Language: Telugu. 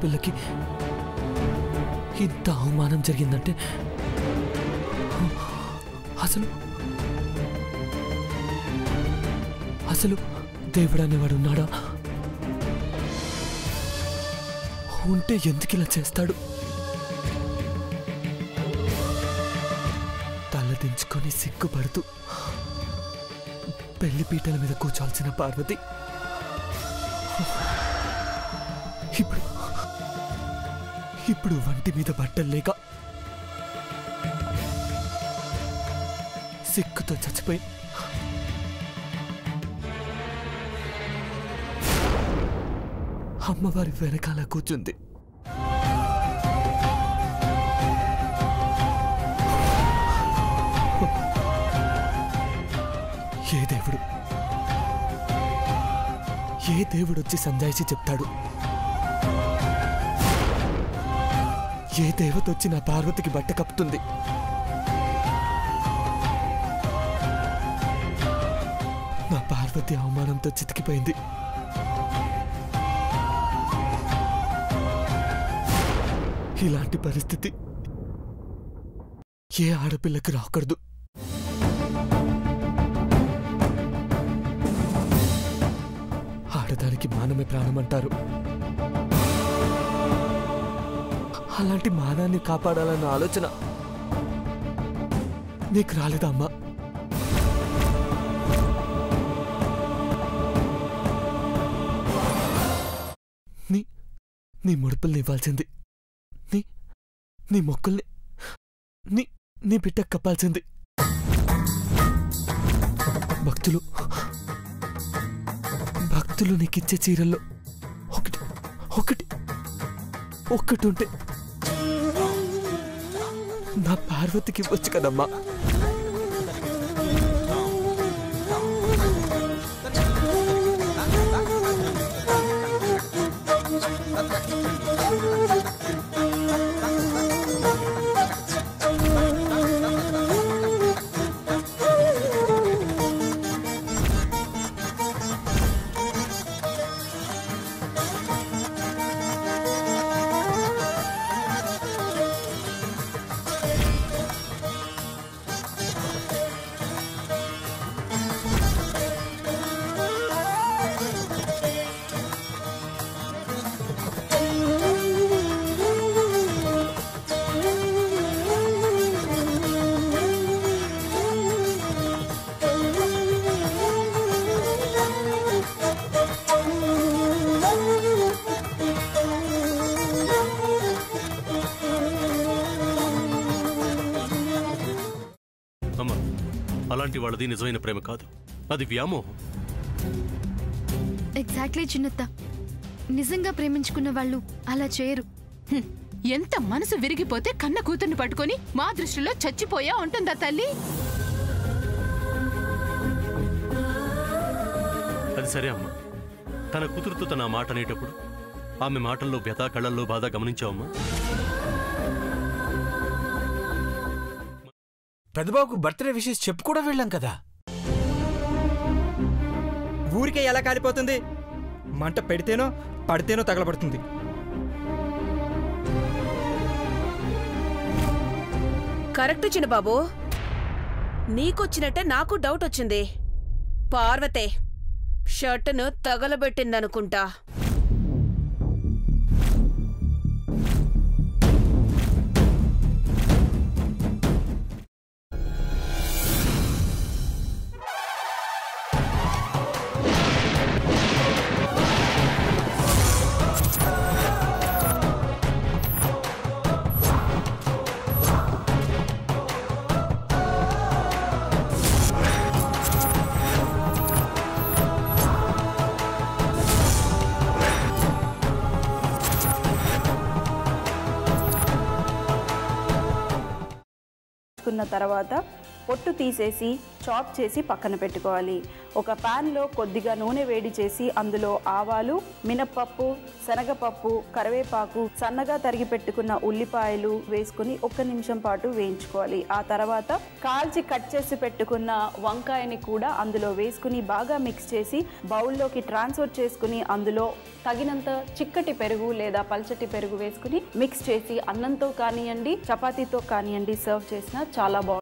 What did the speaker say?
ఆడపిల్లకి ఇంత అవమానం జరిగిందంటే అసలు అసలు దేవుడు అనేవాడు ఉన్నాడా? ఉంటే ఎందుకు ఇలా చేస్తాడు? తలదించుకొని సిగ్గుపడుతూ పెళ్లి పీటల మీద కూర్చోాల్సిన పార్వతి ఇప్పుడు వంటి మీద బట్టలు లేక సిగ్గుతో చచ్చిపోయి అమ్మవారి వెనకాల కూర్చుంది. ఏ దేవుడు వచ్చి సంజాయిషి చెప్తాడు? ఏ దేవత వచ్చి నా పార్వతికి బట్ట కప్పుతుంది? నా పార్వతి అవమానంతో చితికిపోయింది. ఇలాంటి పరిస్థితి ఏ ఆడపిల్లకి రాకూడదు. ఆడదానికి మానమే ప్రాణం అంటారు. అలాంటి మానాన్ని కాపాడాలన్న ఆలోచన నీకు రాలేదా అమ్మా? నీ ముడుపుల్ని ఇవ్వాల్సింది, నీ మొక్కుల్ని నీ బిడ్డకు కప్పాల్సింది. భక్తులు నీకిచ్చే చీరల్లో ఒక్కటి ఉంటే నా పార్వతికి ఇవ్వచ్చు కదమ్మా. అలాంటి వాళ్ళది నిజమైన ప్రేమ కాదు, అది వ్యామోహం. ఎగ్జాక్ట్లీ చిన్నత్త, నిజంగా ప్రేమించుకున్న వాళ్ళు అలా చేయరు. ఎంత మనసు విరిగిపోతే కన్న కూతుర్ని పట్టుకొని మా దృష్టిలో చచ్చిపోయా ఉంటుందా తల్లి? అది సరే అమ్మా, తన కూతురుతో తన మాట అనేటప్పుడు ఆమె మాటల్లో వ్యథ, కళ్ళల్లో బాధ గమనించావమ్మా? పెద్దబాబుకు బర్త్డే విషెస్ చెప్పు కూడా వెళ్ళాం కదా. ఊరికే ఎలా కాలిపోతుంది? మంట పెడితేనో పడితేనో తగలబడుతుంది. కరెక్ట్ చిన్నబాబు, నీకొచ్చినట్టే నాకు డౌట్ వచ్చింది. పార్వతే షర్టును తగలబెట్టిందనుకుంటా. తర్వాత పొట్టు తీసేసి చాప్ చేసి పక్కన పెట్టుకోవాలి. ఒక ప్యాన్లో కొద్దిగా నూనె వేడి చేసి అందులో ఆవాలు, మినప్పప్పు, శనగపప్పు, కరివేపాకు, సన్నగా తరిగి పెట్టుకున్న ఉల్లిపాయలు వేసుకుని 1 నిమిషం పాటు వేయించుకోవాలి. ఆ తర్వాత కాల్చి కట్ చేసి పెట్టుకున్న వంకాయని కూడా అందులో వేసుకుని బాగా మిక్స్ చేసి బౌల్లోకి ట్రాన్స్ఫర్ చేసుకుని అందులో తగినంత చిక్కటి పెరుగు లేదా పల్చటి పెరుగు వేసుకుని మిక్స్ చేసి అన్నంతో కానివ్వండి, చపాతీతో కానివ్వండి సర్వ్ చేసినా చాలా బాగుంటుంది.